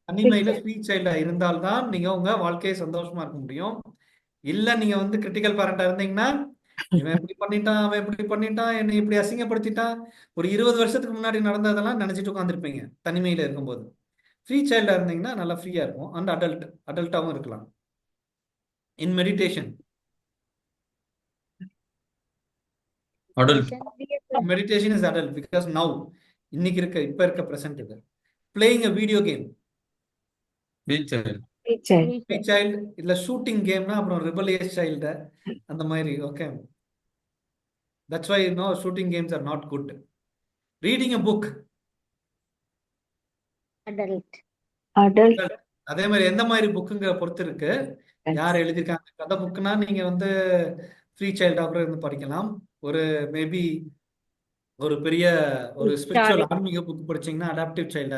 தனிமையில ஃப்ரீ சைல்டா இருந்தால்தான் நீங்க உங்க வாழ்க்கையை சந்தோஷமா இருக்க முடியும். இல்ல நீங்க வந்து கிரிட்டிக்கல் பேரண்டா இருந்தீங்கன்னா, இவன் இப்படி பண்ணிட்டான், அவன் இப்படி பண்ணிட்டான், என்னை இப்படி அசிங்கப்படுத்திட்டான், ஒரு 20 வருஷத்துக்கு முன்னாடி நடந்ததெல்லாம் நினைச்சிட்டு உட்காந்துருப்பீங்க தனிமையில இருக்கும்போது. ஃப்ரீ சைல்டா இருந்தீங்கன்னா நல்லா ஃப்ரீயா இருக்கும். அண்ட் அடல்ட்டாவும் இருக்கலாம். In meditation, adult. Meditation is adult because now இப்ப இருக்க பிரசன்ட் இது. Playing a video game, free child. இல்ல ஷூட்டிங் கேம்னா அப்புறம் ரிபலியஸ் சைல்டு அந்த மாதிரி. Okay, that's why no shooting games are not good. Reading a book, adult. அதே மாதிரி எந்த மாதிரி புக்குங்க பொறுத்து இருக்கு. யார் எழுதியிருக்காங்க? கதை புக்குனா நீங்க வந்து ஃப்ரீ சைல்டா கூட இருந்து படிக்கலாம். ஒரு மேபி ஒரு பெரிய ஒரு ஸ்பிரிச்சுவல் ஆன்மீக புக் படிச்சீங்கன்னா அடாப்டிவ் சைல்டா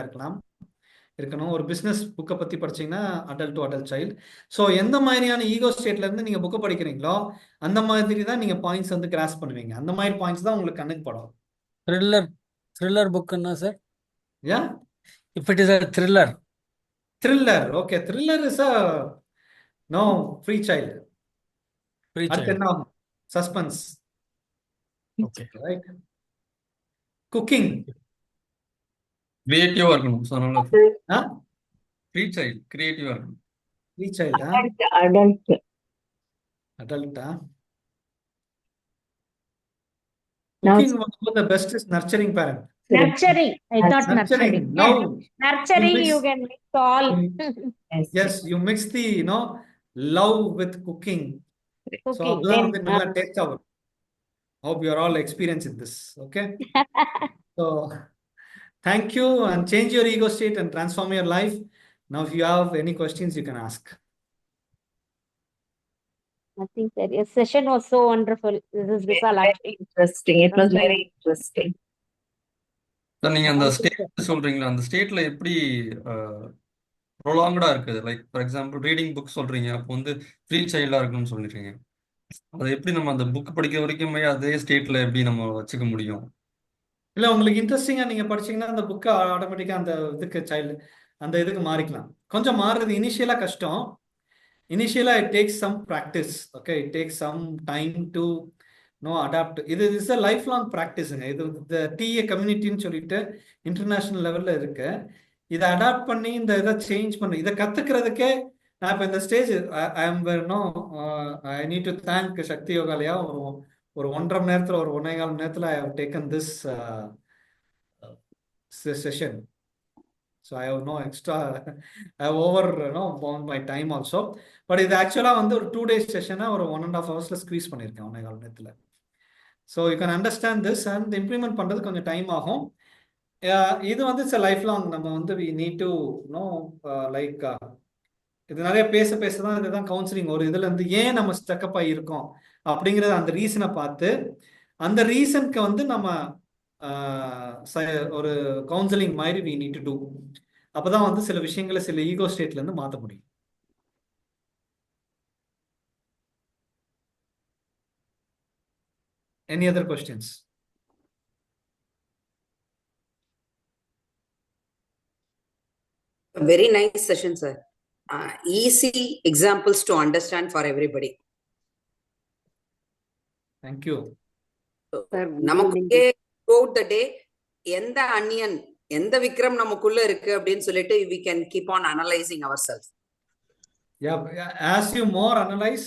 இருக்கணும். ஒரு பிசினஸ் புக்கை பத்தி படிச்சீங்கன்னா adult to adult child. So எந்த மாதிரியான ஈகோ ஸ்டேட்ல இருந்து நீங்க புக்கை படிக்கிறீங்களோ அந்த மாதிரி தான் நீங்க பாயிண்ட்ஸ் வந்து கிராஸ் பண்ணுவீங்க. அந்த மாதிரி பாயிண்ட்ஸ் தான் உங்களுக்கு கண்ணுக்கு படும். த்ரில்லர் புக்குன்னா sir? Yeah, if it is a thriller. Thriller, okay, thriller is a no free child. அடுத்து என்ன ஆகும்? Suspense, okay. ரைட். குக்கிங், கிரியேட்டிவா இருக்கணும். ஸோ அதனால ஃப்ரீ சைல்டு கிரியேட்டிவா இருக்கணும். ஃப்ரீ சைல்டா Adult. அடல்ட்டா? Now Cooking வந்து the best is nurturing parent. Nurturing, I thought Nurturing, nurturing. love. Nurturing, mix- you can mix all. Yes, you mix the, love with cooking. So Cooking, அதுதான் வந்து then, நல்லா taste ஆகும். Hope you are all experiencing this. Okay. So thank you, and change your ego state and transform your life. Now if you have any questions you can ask. nothing sir. Your session was so wonderful. This is Vishal actually. interesting. It was very interesting. Sir நீங்க அந்த Thank you, sir. State சொல்றீங்களா, அந்த ஸ்டேட்ல எப்படி ப்ரொலாங்கடா இருக்குது? Like for example reading book சொல்றீங்க, அப்போ வந்து ஃப்ரீ சைல்டா இருக்குன்னு சொல்லிடுறீங்க. அது எப்படி நம்ம அந்த புக் படிக்கிற வரைக்குமே அதே ஸ்டேட்ல எப்படி நம்ம வச்சுக்க முடியும்? இல்ல உங்களுக்கு இன்ட்ரெஸ்டிங்கா நீங்க படிச்சீங்கன்னா அந்த புக்கை ஆட்டோமேட்டிக்கா அந்த இதுக்கு மாறிக்கலாம். கொஞ்சம் மாறுறது இனிஷியலா கஷ்டம். Initially, it takes some practice. Okay, it takes some time to adapt. This is a lifelong practice. இது the TA கம்யூனிட்டின்னு சொல்லிட்டு இன்டர்நேஷனல் லெவல்ல இருக்கு. இதை அடாப்ட் பண்ணி இந்த இதை சேஞ்ச் பண்ணி இதை கத்துக்கிறதுக்கே நான் இப்போ இந்த stage I need to thank Sakthi Yogalaya. ஒரு 1.5 மணி நேரத்தில் ஒரு 1.25 மணி நேரத்தில் I have taken this session. So I have no extra, I have bound my time also. But இது ஆக்சுவலாக வந்து ஒரு 2 days செஷனை ஒரு 1.5 hours ஸ்க்வீஸ் பண்ணியிருக்கேன் 1.25 நேரத்தில். So you can understand this and implement பண்ணுறது கொஞ்சம் டைம் ஆகும். இது வந்து இட்ஸ் லைஃப் லாங். நம்ம வந்து வி நீட் டு லைக் இது நிறைய பேச தான் இதுதான் கவுன்சிலிங். ஒரு இதுல இருந்து ஏன் நம்ம ஸ்டக்கப் ஆகியிருக்கோம் அப்படிங்கிறத அந்த ரீசனை பார்த்து அந்த ரீசனுக்கு வந்து நம்ம ஒரு கவுன்சிலிங் மாதிரி வி நீட் டு டூ. அப்பதான் வந்து சில விஷயங்களை சில ஈகோ ஸ்டேட்ல இருந்து மாற்ற முடியும். Any other questions? Very nice session, sir. Easy examples to understand for everybody. Thank you. நமக்கு throughout the day எந்த அன்னியன் எந்த விக்ரம் நமக்குள்ள இருக்கு அப்படின்னு சொல்லிட்டு we can keep on analyzing ourselves. Yeah, as you more analyze,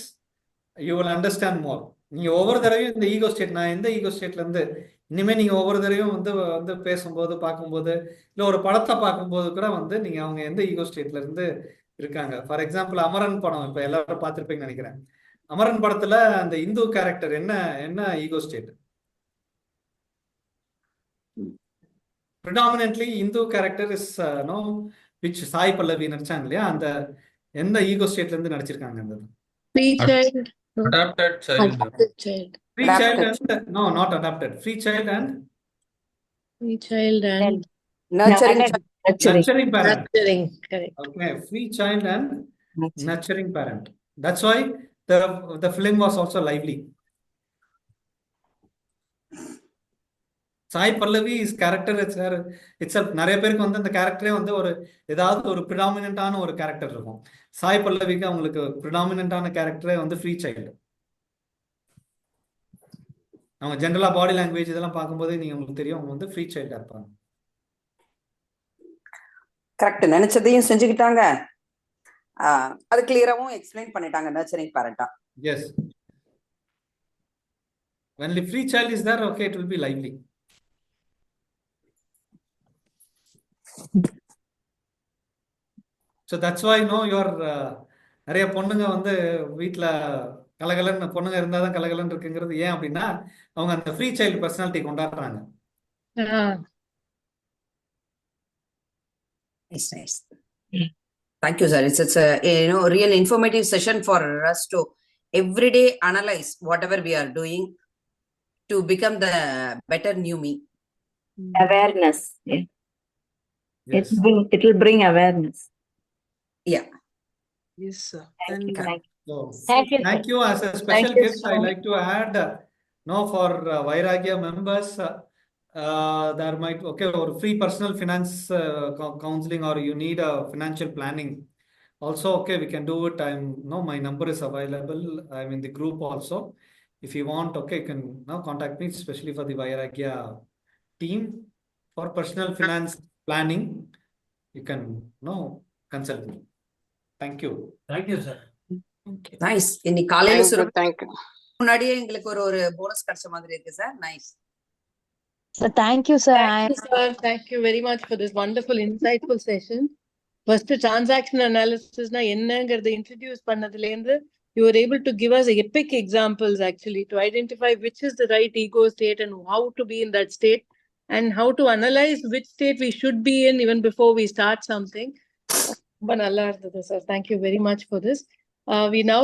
you will understand more. நீங்க ஒவ்வொரு தடவையும் இந்த ஈகோ ஸ்டேட், நான் எந்த ஈகோ ஸ்டேட்ல இருந்து இனிமே நீங்க ஒவ்வொரு தடவையும் வந்து பேசும்போது பார்க்கும்போது இல்லை ஒரு படத்தை பார்க்கும்போது கூட வந்து நீங்க அவங்க எந்த ஈகோ ஸ்டேட்ல இருந்து இருக்காங்க. ஃபார் எக்ஸாம்பிள் அமரன் படம் இப்ப எல்லாரும் பார்த்திருப்பீங்கன்னு நினைக்கிறேன். அமரன் படத்துல அந்த இந்து கேரக்டர் என்ன ego state? predominantly Hindu character is which Sai Pallavi நடிச்சாங்க இல்லையா, அந்த எந்த ஈகோ ஸ்டேட்ல இருந்து நடிச்சிருக்காங்க? அந்த Free child. Adapted child. Adopted child. free child and no, not adopted. Free child and Free child and Nurturing. nurturing parent. nurturing. Correct. Okay, free child and nurturing parent. That's why the film was also lively. Sai Pallavi is character it's நிறைய பேருக்கு வந்து அந்த கேரக்டரே வந்து ஒரு ஏதாவது ஒரு ப்ரிடாமினண்டான ஒரு character இருக்கும். சாய் பல்லவிக்கு அவங்களுக்கு ப்ரிடாமினண்டான கேரக்டரே வந்து ஃப்ரீ சைல்டு. அவங்க ஜென்ரலா பாடி லாங்குவேஜ் இதெல்லாம் பார்க்கும்போது நீங்க உங்களுக்கு தெரியும் அவங்க வந்து ஃப்ரீ சைல்டா இருப்பாங்க. கரெக்ட், நினைச்சதையும் செஞ்சுக்கிட்டாங்க. அது கிளியராவும் எக்ஸ்பிளைன் பண்ணிட்டாங்க நர்ச்சரிங் பேரண்டா. Yes, when the free child is there, okay, it will be lively. So that's why your நிறைய பொண்ணுங்க வந்து வீட்டில் கலகலன்னு பொண்ணுங்க இருந்தால் தான் கலகலன்னு இருக்குங்கிறது ஏன் அப்படின்னா அவங்க அந்த ஃப்ரீ சைல்டு பர்சனாலிட்டி கொண்டாடுறாங்க. Nice. Thank you, sir. It's a real informative session for us to everyday analyze whatever we are doing to become the better new me. Awareness. Yeah. Yes. It will bring awareness. Yeah. Yes, sir. Thank you. Thank you. So, Thank you, thank you. As a special you gift, so I much. like to add, for Vairagya members, there might, okay, or free personal finance counseling, or you need a financial planning. Also, okay, we can do it. My number is available. I'm in the group also. If you want, okay, you can now contact me, especially for the Vairagya team for personal finance planning. You can consult me. Thank you. Thank you, sir. Nice. இன்னைக்கு காலையில Thank you. முன்னாடியே எங்களுக்கு ஒரு bonus கிடைச்ச மாதிரி இருக்கு sir. Nice. So thank you, sir. Thank you, sir. Thank you very much for this wonderful, insightful session. First, transaction analysis na என்னங்கறத introduce பண்ணதுலேருந்து you were able to give us epic examples actually to identify which is the right ego state and how to be in that state and how to analyze which state we should be in even before we start something. ரொம்ப நல்லா இருந்தது, sir. Thank you very much for this. We now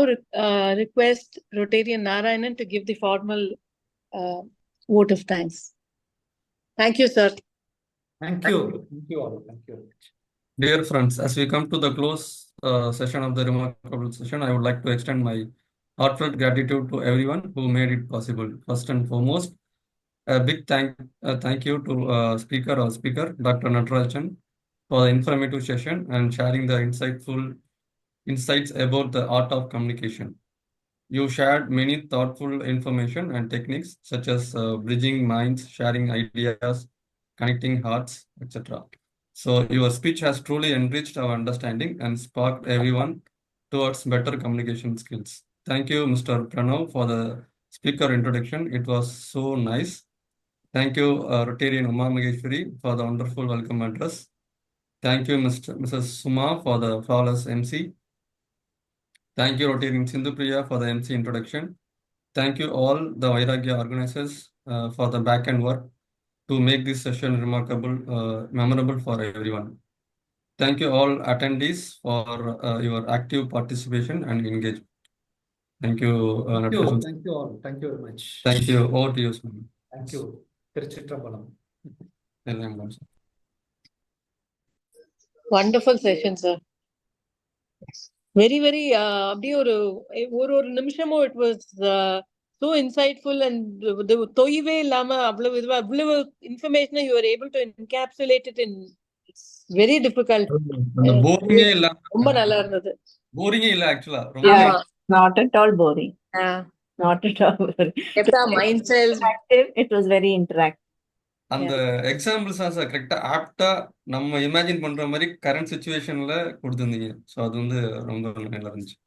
request Rotarian Narayanan to give the formal vote of thanks. Thank you, sir. Thank you. Thank you all. Thank you. Dear friends, as we come to the close session of the remarkable session, I would like to extend my heartfelt gratitude to everyone who made it possible. First and foremost, a big thank you to speaker Dr. Natarajan for the informative session and sharing the insights about the art of communication. You shared many thoughtful information and techniques such as bridging minds, sharing ideas, connecting hearts, etc. So your speech has truly enriched our understanding and sparked everyone towards better communication skills. Thank you, Mr. Pranav, for the speaker introduction. It was so nice. Thank you, Rotarian Uma Maheshwari, for the wonderful welcome address. Thank you, Mrs. Suma, for the flawless MC. Thank you, Rotarian Sindhupriya, for the MC introduction. Thank you all the Vairagya organizers for the back-end work to make this session remarkable, memorable for everyone. Thank you all attendees for your active participation and engagement. Thank you. Thank you all. Thank you very much. Thank you. Over to you, Swami. Thank you. Tiruchitrambalam. Wonderful session, sir. Very, very, அப்படியே ஒரு நிமிஷமும் it was so insightful and தொய்வே இல்லாம அவ்வளவு information you were able to encapsulate it in very difficult. போரிங்கே இல்ல. ரொம்ப நல்லா இருந்தது. போரிங்கே இல்ல ஆக்சுவலா. Yeah, not at all boring. Not at all boring. Kept our mind cells active. It was very interactive. அந்த examples தான் சார் கரெக்டா ஆப்டா நம்ம இமேஜின் பண்ற மாதிரி கரண்ட் சிச்சுவேஷன்ல கொடுத்துருந்தீங்க. ஸோ அது வந்து ரொம்ப நல்லா இருந்துச்சு.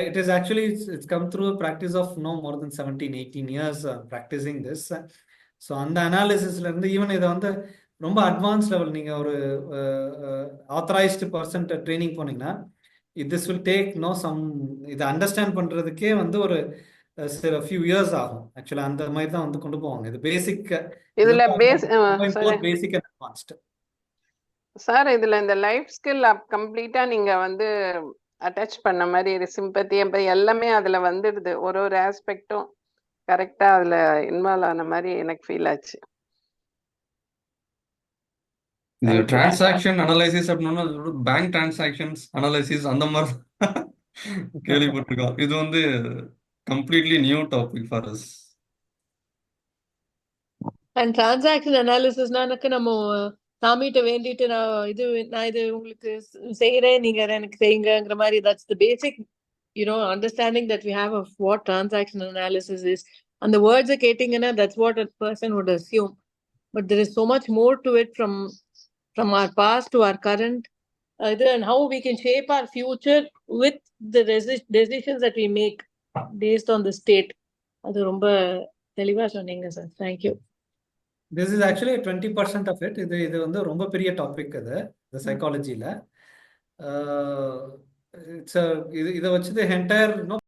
It is actually it's come through a practice of more than 17-18 years practicing this. So அந்த அனாலிசிஸ்ல இருந்து ஈவன் இதை வந்து ரொம்ப அட்வான்ஸ் லெவல் நீங்க ஒரு ஆத்தரைஸ்டு பர்சன்ட் ட்ரைனிங் போனீங்கன்னா திஸ் வில் டேக் இதை அண்டர்ஸ்டாண்ட் பண்றதுக்கே வந்து ஒரு சில few years ஆகும். ஆக்சுவலா அந்த மாதிரி தான் வந்து கொண்டு போவாங்க. இது பேசிக் இதுல பேசிக் அண்ட் அட்வான்ஸ்ட். சார் இதுல இந்த லைஃப் ஸ்கில் கம்ப்ளீட்டா நீங்க வந்து அட்டாச் பண்ண மாதிரி சிம்பத்தி எல்லாமே அதுல வந்துடுது. ஒரு ஆஸ்பெக்டும் கரெக்டா அதுல இன்வால்வ் ஆன மாதிரி எனக்கு ஃபீல் ஆச்சு. டிரான்சாக்ஷன் அனலைசிஸ் அப்படின்னா பேங்க் டிரான்சாக்ஷன்ஸ் அனலைசிஸ் அந்த மாதிரி கேள்விப்பட்டிருக்கோம். இது வந்து completely new topic for us. And transaction analysis நானக்கு நம்ம சாமிகிட்ட வேண்டிட்டு நான் இது உங்களுக்கு செய்யறேன் நீங்க எனக்கு செய்யுங்கங்கிற மாதிரி that's the basic understanding that we have of what transaction analysis is. And the words are கேட்டீங்கன்னா that's what a person would assume. But there is so much more to it from our past to our current and how we can shape our future with the decisions that we make based on the state. அது ரொம்ப தெளிவா சொன்னீங்க sir. Thank you. This is actually 20% of it. இது வந்து ரொம்ப பெரிய topic அது இந்த சைக்காலஜியில். இதை வச்சு என்டையர்